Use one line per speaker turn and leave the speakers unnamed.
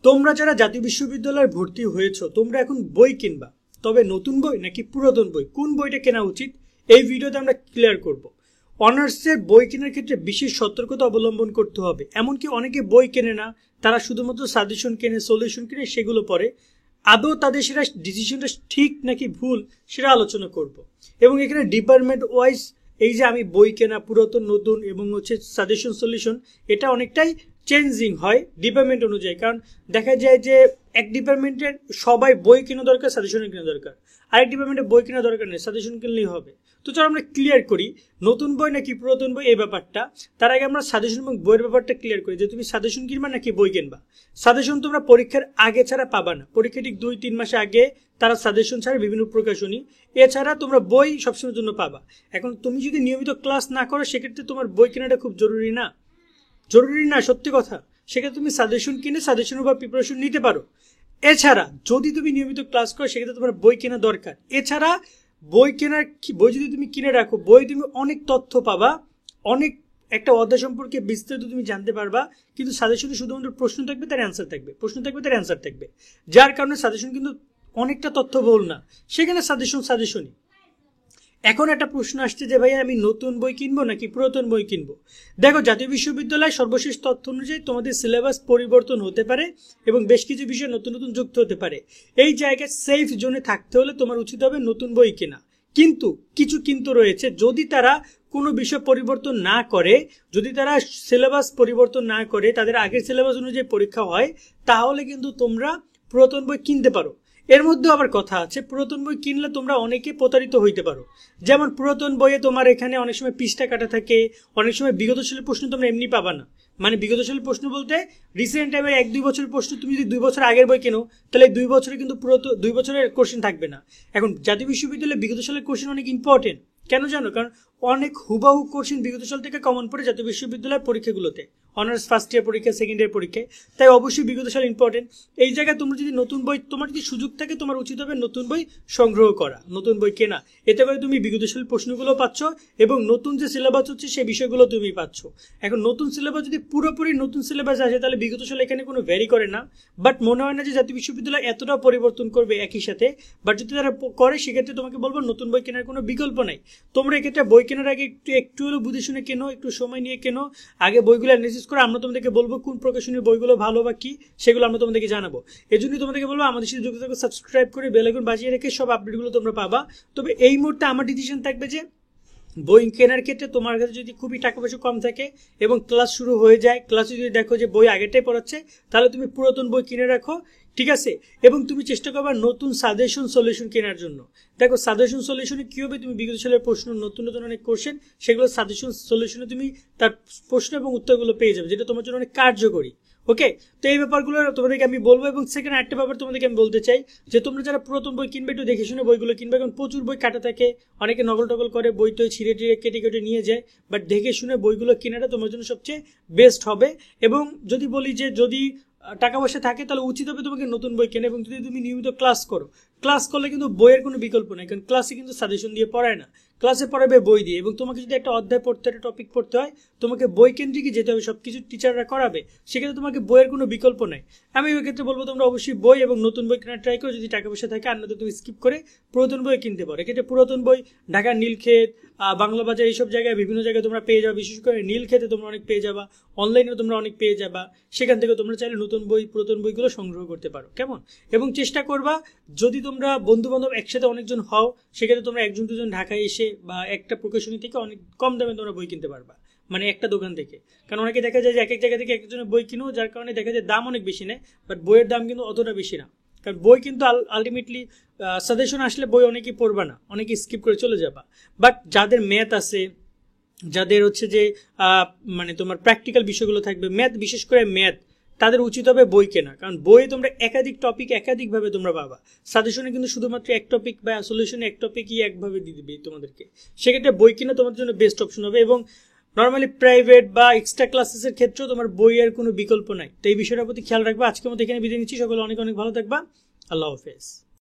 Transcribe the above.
তোমরা যারা জাতীয় বিশ্ববিদ্যালয়ে ভর্তি হয়েছো তোমরা এখন বই কিনবা, তবে নতুন বই নাকি পুরাতন বই, কোন বইটা কেনা উচিত এই ভিডিওতে আমরা ক্লিয়ার করব। অনার্সের বই কেনার ক্ষেত্রে বিশেষ সতর্কতা অবলম্বন করতে হবে। এমনকি অনেকে বই কেনে না, তারা শুধুমাত্র সাজেশন কেনে, সলিউশন কেনে, সেগুলো পড়ে। আদৌ তাদের সেটা ডিসিশনটা ঠিক নাকি ভুল সেটা আলোচনা করব। এবং এখানে ডিপার্টমেন্ট ওয়াইজ এই যে আমি বই কেনা, পুরাতন, নতুন এবং হচ্ছে সাজেশন, সলিউশন, এটা অনেকটাই চেঞ্জিং হয় ডিপার্টমেন্ট অনুযায়ী। কারণ দেখা যায় যে এক ডিপার্টমেন্টের সবাই বই কেনা দরকার, সাজেশন কেনা দরকার, আরেক ডিপার্টমেন্টে বই কেনা দরকার নেই, সাজেশন কিনলেই হবে। তো চলো আমরা ক্লিয়ার করি নতুন বই নাকি পুরাতন বই এই ব্যাপারটা। তার আগে আমরা সাজেশন এবং বইয়ের ব্যাপারটা ক্লিয়ার করি যে তুমি সাজেশন কিনবা নাকি বই কিনবা। সাজেশন তোমরা পরীক্ষার আগে ছাড়া পাবা না, পরীক্ষা ঠিক 2-3 মাস আগে তারা সাজেশন ছাড়া বিভিন্ন প্রকাশনী, এছাড়া তোমরা বই সবসময়ের জন্য পাবা। এখন তুমি যদি নিয়মিত ক্লাস না করো সেক্ষেত্রে তোমার বই কেনাটা খুব জরুরি না, জরুরি না, সত্যি কথা। সেক্ষেত্রে তুমি সাজেশন কিনে সাজেশনের উপর প্রিপারেশন নিতে পারো। এছাড়া যদি তুমি নিয়মিত ক্লাস করো সেক্ষেত্রে তোমার বই কেনা দরকার। এছাড়া বই যদি তুমি কিনে রাখো, বই তুমি অনেক তথ্য পাবা, অনেক একটা অধ্যায় সম্পর্কে বিস্তারিত তুমি জানতে পারবা। কিন্তু সাজেশনে শুধুমাত্র প্রশ্ন থাকবে, তার অ্যান্সার থাকবে, প্রশ্ন থাকবে, তার অ্যান্সার থাকবে, যার কারণে সাজেশন কিন্তু অনেকটা তথ্যবহুল না, সেখানে সাজেশনই। এখন একটা প্রশ্ন আসছে যে ভাই আমি নতুন বই কিনবো নাকি পুরাতন বই কিনবো। দেখো, জাতীয় বিশ্ববিদ্যালয় সর্বশেষ তথ্য অনুযায়ী তোমাদের সিলেবাস পরিবর্তন হতে পারে এবং বেশ কিছু বিষয় নতুন নতুন যুক্ত হতে পারে। এই জায়গায় সেফ জোনে থাকতে হলে তোমার উচিত হবে নতুন বই কেনা। কিন্তু কিছু কিন্তু রয়েছে, যদি তারা কোনো বিষয় পরিবর্তন না করে, যদি তারা সিলেবাস পরিবর্তন না করে, তাদের আগের সিলেবাস অনুযায়ী পরীক্ষা হয়, তাহলে কিন্তু তোমরা পুরাতন বই কিনতে পারো। এর মধ্যে আবার কথা আছে, পুরাতন বই কিনলে তোমরা অনেকে প্রতারিত হইতে পারো। যেমন পুরাতন বইয়ে তোমার এখানে অনেক সময় পৃষ্ঠা কাটা থাকে, অনেক সময় বিগত সালের প্রশ্ন তোমরা এমনি পাবা না। মানে বিগত সালের প্রশ্ন বলতে রিসেন্ট টাইমের 1-2 বছরের প্রশ্ন, তুমি যদি 2 বছর আগের বই কেনো তাহলে 2 বছরে কিন্তু 2 বছরের কোশ্চেন থাকবে না। এখন জাতীয় বিশ্ববিদ্যালয়ে বিগত সালের কোশ্চেন অনেক ইম্পর্টেন্ট, কেন জানো? কারণ অনেক হুবাহু কোশ্চেন বিগত সাল থেকে কমন পড়ে জাতীয় বিশ্ববিদ্যালয়ের পরীক্ষাগুলোতে, অনার্স ফার্স্ট ইয়ার পরীক্ষা, সেকেন্ড ইয়ার পরীক্ষায়, তাই অবশ্যই বিগত সাল ইম্পর্টেন্ট। এই জায়গায় তোমরা যদি নতুন বই, তোমার যদি সুযোগ থাকে, তোমার উচিত হবে নতুন বই সংগ্রহ করা, নতুন বই কেনা। এতে করে তুমি বিগত সালের প্রশ্নগুলো পাচ্ছ এবং নতুন যে সিলেবাস হচ্ছে সেই বিষয়গুলো তুমি পাচ্ছ। এখন নতুন সিলেবাস যদি পুরোপুরি নতুন সিলেবাস আসে তাহলে বিগত সাল এখানে কোনো ভ্যারি করে না, বাট মনে হয় না যে জাতীয় বিশ্ববিদ্যালয় এতটা পরিবর্তন করবে একই সাথে। বাট যদি তারা করে সেক্ষেত্রে তোমাকে বলবো নতুন বই কেনার কোনো বিকল্প নাই। তোমরা এক্ষেত্রে বই কেনার আগে একটু হলেও বুঝে শুনে কেনো, একটু সময় নিয়ে কেনো, আগে বইগুলো অ্যানালাইসিস করে। আমরা তোমাদেরকে বলবো কোন প্রকাশনীর বইগুলো ভালো বা কি, সেগুলো আমরা তোমাদেরকে জানাবো। এই জন্যই তোমাদেরকে বলবো আমাদের সাথে যুক্ত থাকো, সাবস্ক্রাইব করে বেল আইকন বাজিয়ে রেখে সব আপডেটগুলো তোমরা পাবা। তবে এই মুহূর্তে আমার ডিসিশন থাকবে যে বই কেনার ক্ষেত্রে তোমার কাছে যদি খুবই টাকা পয়সা কম থাকে এবং ক্লাস শুরু হয়ে যায়, ক্লাসে যদি দেখো যে বই আগেরটাই পড়াচ্ছে, তাহলে তুমি পুরাতন বই কিনে রাখো, ঠিক আছে? এবং তুমি চেষ্টা করবা নতুন সাজেশন, সলিউশন কেনার জন্য। দেখো, সাজেশন সলিউশনে কি হবে, তুমি বিগত সালের প্রশ্ন, নতুন নতুন অনেক কোশ্চেন, সেগুলো সাজেশন সলিউশনে তুমি তার প্রশ্ন এবং উত্তরগুলো পেয়ে যাবে, যেটা তোমার জন্য অনেক কার্যকরী। ওকে, তো এই ব্যাপারগুলো তোমাদেরকে আমি বলবো। এবং সেকেন্ড একটা ব্যাপার তোমাদেরকে আমি বলতে চাই যে তোমরা যারা পুরাতন বই কিনবে একটু দেখে শুনে বইগুলো কিনবে, কারণ প্রচুর বই কাটা থাকে, অনেকে নকল টকল করে, বই তো ছিঁড়ে টিড়ে কেটে কেটে নিয়ে যায়। বাট দেখে শুনে বইগুলো কেনাটা তোমার জন্য সবচেয়ে বেস্ট হবে। এবং যদি বলি যে যদি টাকা পয়সা থাকে তাহলে উচিত হবে তোমাকে নতুন বই কেনা। এবং যদি তুমি নিয়মিত ক্লাস করো, ক্লাস করলে কিন্তু বইয়ের কোনো বিকল্প নেই, কারণ ক্লাসে কিন্তু সাজেশন দিয়ে পড়ায় না, ক্লাসে পড়াবে বই দিয়ে। এবং তোমাকে যদি একটা অধ্যায় পড়তে, একটা টপিক পড়তে হয়, তোমাকে বই কেন্দ্রিকই যেতে হবে, সবকিছু টিচাররা করাবে, সেক্ষেত্রে তোমাকে বইয়ের কোনো বিকল্প নাই। আমি ওই ক্ষেত্রে বলবো তোমরা অবশ্যই বই এবং নতুন বই কেনার ট্রাই করো, যদি টাকা পয়সা থাকে। আর নয়তো তুমি স্কিপ করে পুরাতন বই কিনতে পারো। এক্ষেত্রে পুরাতন বই ঢাকার নীলক্ষেত, বাংলা বাজার, এইসব জায়গায় বিভিন্ন জায়গায় তোমরা পেয়ে যাবে। বিশেষ করে নীলক্ষেতে তোমরা অনেক পেয়ে যাবা, অনলাইনেও তোমরা অনেক পেয়ে যাবা। সেখান থেকে তোমরা চাইলে নতুন বই, পুরাতন বইগুলো সংগ্রহ করতে পারো, কেমন? এবং চেষ্টা করবা যদি তোমরা বন্ধু বান্ধব একসাথে অনেকজন হও, সেক্ষেত্রে তোমরা 1-2 জন ঢাকায় এসে বা একটা প্রকাশনী থেকে অনেক কম দামে তোমরা বই কিনতে পারবা, মানে একটা দোকান থেকে। কারণ অনেকে দেখা যায় যে এক এক জায়গা থেকে একজনের বই কিনো, যার কারণে দেখা যায় দাম অনেক বেশি নেয়, বাট বইয়ের দাম কিন্তু অতটা বেশি না। কারণ বই কিন্তু আলটিমেটলি সাজেশন আসলে বই অনেকেই পড়বা না, অনেকে স্কিপ করে চলে যাবা। বাট যাদের ম্যাথ আছে, যাদের হচ্ছে যে মানে তোমার প্র্যাকটিক্যাল বিষয়গুলো থাকবে, ম্যাথ, বিশেষ করে ম্যাথ, তাদের উচিত হবে বই কেনা। কারণ বইয়ে তোমরা একাধিক টপিক একাধিকভাবে তোমরা পাবা, সাজেশনে কিন্তু শুধুমাত্র এক টপিক বা সলিউশনে এক টপিকই একভাবে দিয়ে দিবে তোমাদেরকে। সেক্ষেত্রে বই কেনা তোমাদের জন্য বেস্ট অপশন হবে। এবং নর্মালি প্রাইভেট বা এক্সট্রা ক্লাসেসের ক্ষেত্রেও তোমার বইয়ের কোনো বিকল্প নাই। তো এই বিষয়টার প্রতি খেয়াল রাখবা। আজকের মতো এখানে বিদায় নিচ্ছি। সকলে অনেক অনেক ভালো থাকবা। আল্লাহ হাফেজ।